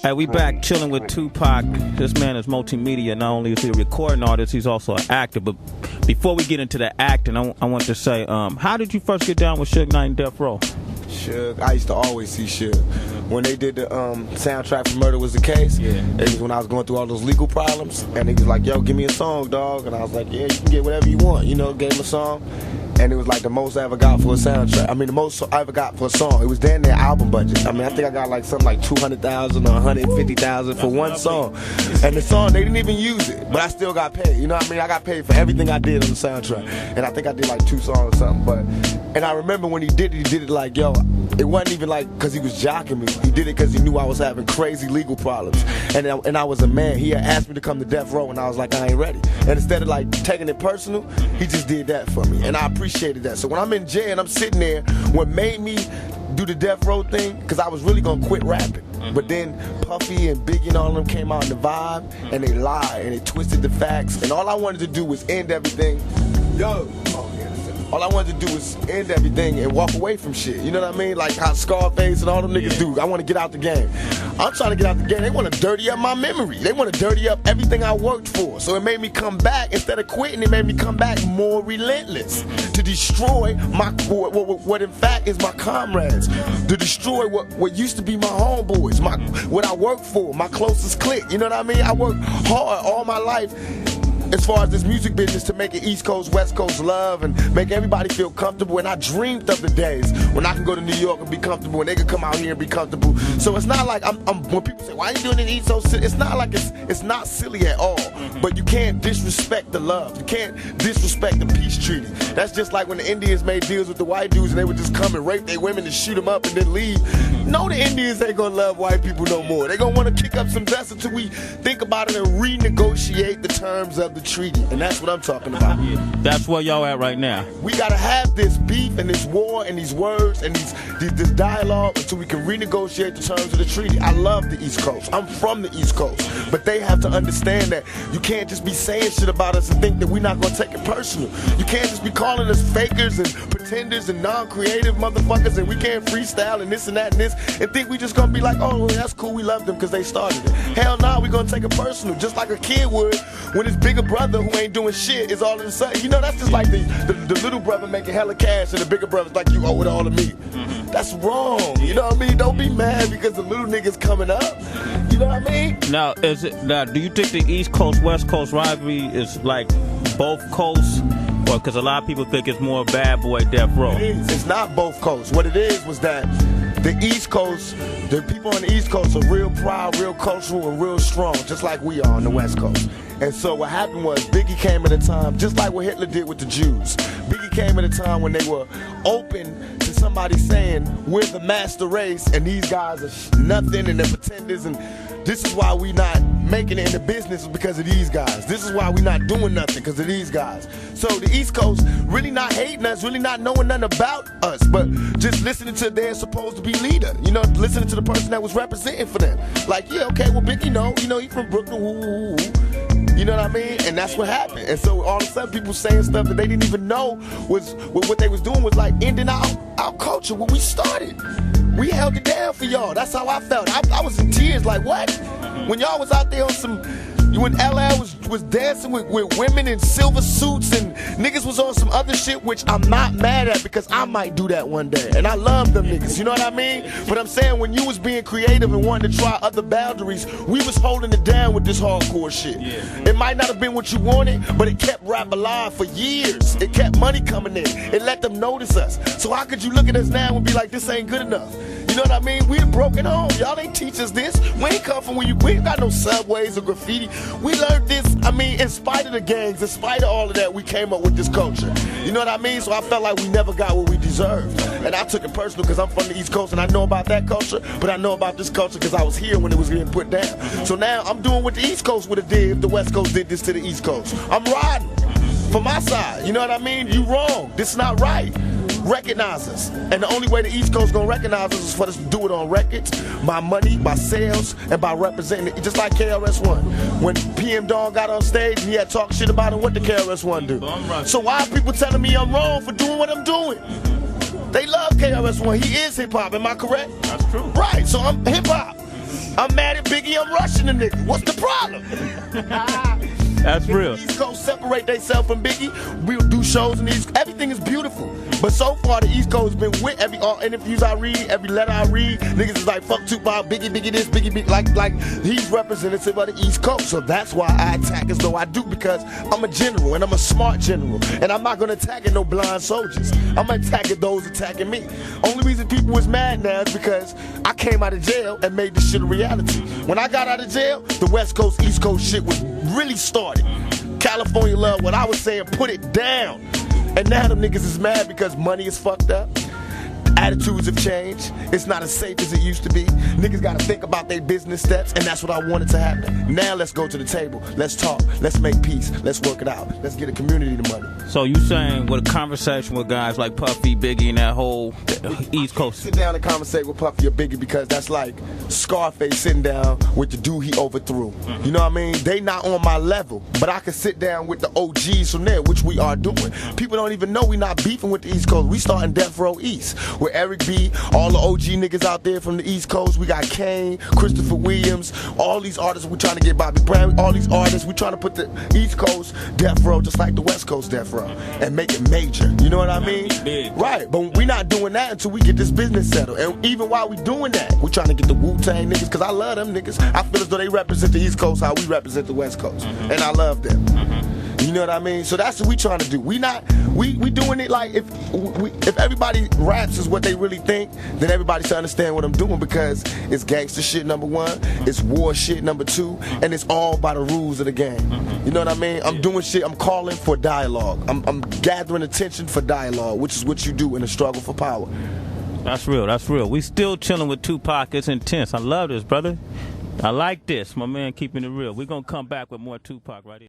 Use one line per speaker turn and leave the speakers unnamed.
Hey, we back chilling with Tupac. This man is multimedia. Not only is he a recording artist, he's also an actor. But before we get into the acting, I want to say, how did you first get down with Suge Knight and Death Row?
Suge, I used to always see Suge. When they did the soundtrack for Murder Was the Case, it was when I was going through all those legal problems, and he was like, yo, give me a song, dog. And I was like, yeah, you can get whatever you want. You know, gave him a song. And it was like the most I ever got for a soundtrack. I mean, the most I ever got for a song. It was damn near album budget. I mean, I think I got like something like 200,000 or 150,000 for one song. And the song, they didn't even use it, but I still got paid. You know what I mean? I got paid for everything I did on the soundtrack. And I think I did like 2 songs or something. And I remember when he did it like, yo, it wasn't even like because he was jocking me. He did it because he knew I was having crazy legal problems. And I was a man. He had asked me to come to Death Row, and I was like, I ain't ready. And instead of like taking it personal, he just did that for me. And I appreciated that. So when I'm in jail and I'm sitting there, what made me do the Death Row thing, because I was really going to quit rapping. But then Puffy and Biggie and all of them came out in the vibe, and they lied, and they twisted the facts. And all I wanted to do was end everything. All I wanted to do was end everything and walk away from shit. You know what I mean? Like how Scarface and all them niggas do. I want to get out the game. I'm trying to get out the game. They want to dirty up my memory. They want to dirty up everything I worked for. So it made me come back. Instead of quitting, it made me come back more relentless to destroy my what in fact is my comrades. To destroy what used to be my homeboys, what I worked for, my closest clique. You know what I mean? I worked hard all my life as far as this music business to make it East Coast, West Coast love and make everybody feel comfortable. And I dreamed of the days when I can go to New York and be comfortable and they can come out here and be comfortable. So it's not like when people say, why are you doing it East Coast? It's not like it's not silly at all. But you can't disrespect the love. You can't disrespect the peace treaty. That's just like when the Indians made deals with the white dudes and they would just come and rape their women and shoot them up and then leave. No, the Indians ain't gonna love white people no more. They gonna wanna kick up some dust until we think about it and renegotiate the terms of the treaty. And that's what I'm talking about.
That's where y'all at right now.
We gotta have this beef and this war and these words and this dialogue until we can renegotiate the terms of the treaty. I love the East Coast. I'm from the East Coast. But they have to understand that you can't just be saying shit about us and think that we're not gonna take it personal. You can't just be calling us fakers and pretenders and non-creative motherfuckers and we can't freestyle and this and that and this and think we just gonna be like, oh, well, that's cool, we love them because they started it. Hell no, we gonna take it personal, just like a kid would when his bigger brother who ain't doing shit is all of a sudden, you know, that's just like the little brother making hella cash and the bigger brother's like, you owe it all to me. That's wrong, you know what I mean? Don't be mad because the little nigga's coming up, you know what I mean?
Now, do you think the East Coast, West Coast rivalry is like both coasts? Or because a lot of people think it's more Bad Boy, Death Row.
It is. It's not both coasts. What it is was that the East Coast, the people on the East Coast are real proud, real cultural, and real strong, just like we are on the West Coast. And so what happened was Biggie came at a time, just like what Hitler did with the Jews. Biggie came at a time when they were open to somebody saying, we're the master race, and these guys are nothing, and they're pretenders, and this is why we not making it in the business because of these guys. This is why we not doing nothing because of these guys. So the East Coast really not hating us, really not knowing nothing about us, but just listening to their supposed to be leader. You know, listening to the person that was representing for them. Like, yeah, okay, well, Biggie, you know, he from Brooklyn, woo. You know what I mean? And that's what happened. And so all of a sudden people saying stuff that they didn't even know was what they was doing was like ending our culture when we started. We held it down for y'all. That's how I felt. I was in tears like, what? When y'all was out there on some, when LL was dancing with women in silver suits and niggas was on some other shit, which I'm not mad at because I might do that one day. And I love them niggas, you know what I mean? But I'm saying when you was being creative and wanting to try other boundaries, we was holding it down with this hardcore shit. It might not have been what you wanted, but it kept rap alive for years. It kept money coming in. It let them notice us. So how could you look at us now and be like, this ain't good enough? You know what I mean? We the broken home. Y'all ain't teach us this. We ain't come from we ain't got no subways or graffiti. We learned this, I mean, in spite of the gangs, in spite of all of that, we came up with this culture. You know what I mean? So I felt like we never got what we deserved. And I took it personal because I'm from the East Coast and I know about that culture, but I know about this culture because I was here when it was getting put down. So now I'm doing what the East Coast would have did if the West Coast did this to the East Coast. I'm riding for my side. You know what I mean? You wrong. This is not right. Recognize us. And the only way the East Coast gonna recognize us is for us to do it on records, by money, by sales, and by representing it. Just like KRS-One. When PM Dawn got on stage and he had talk shit about it, what did KRS-One do? So why are people telling me I'm wrong for doing what I'm doing? They love KRS-One. He is hip-hop, am I correct?
That's true.
Right, so I'm hip-hop. I'm mad at Biggie, I'm rushing the nigga. What's the problem?
That's real.
The East Coast separate themselves from Biggie. We'll do shows in the East. Everything is beautiful. But so far, the East Coast has been with every interviews I read, every letter I read. Niggas is like, fuck Tupac, Biggie this, Biggie. Like he's representative of the East Coast. So that's why I attack as though I do, because I'm a general and I'm a smart general. And I'm not going to attack at no blind soldiers. I'm going to attack at those attacking me. Only reason people was mad now is because I came out of jail and made this shit a reality. When I got out of jail, the West Coast, East Coast shit was really started. California love what I was saying, put it down. And now them niggas is mad because money is fucked up. Attitudes have changed. It's not as safe as it used to be. Niggas gotta think about their business steps, and that's what I wanted to happen. Now let's go to the table. Let's talk. Let's make peace. Let's work it out. Let's get a community the money.
So you saying with a conversation with guys like Puffy, Biggie, and that whole East Coast?
Sit down and conversate with Puffy or Biggie, because that's like Scarface sitting down with the dude he overthrew. You know what I mean? They not on my level, but I can sit down with the OGs from there, which we are doing. People don't even know we not beefing with the East Coast. We starting Death Row East with Eric B, all the OG niggas out there from the East Coast. We got Kane, Christopher Williams, all these artists. We trying to get Bobby Brown, all these artists. We trying to put the East Coast Death Row just like the West Coast Death Row and make it major. You know what I mean? Right, but we not doing that until we get this business settled. And even while we doing that, we trying to get the Wu-Tang niggas, because I love them niggas. I feel as though they represent the East Coast how we represent the West Coast. And I love them. You know what I mean? So that's what we trying to do. We doing it like if everybody raps is what they really think, then everybody should understand what I'm doing, because it's gangster shit number one, it's war shit number two, and it's all by the rules of the game. You know what I mean? I'm doing shit, I'm calling for dialogue. I'm gathering attention for dialogue, which is what you do in a struggle for power.
That's real, that's real. We still chilling with Tupac. It's intense. I love this, brother. I like this. My man keeping it real. We're going to come back with more Tupac right here.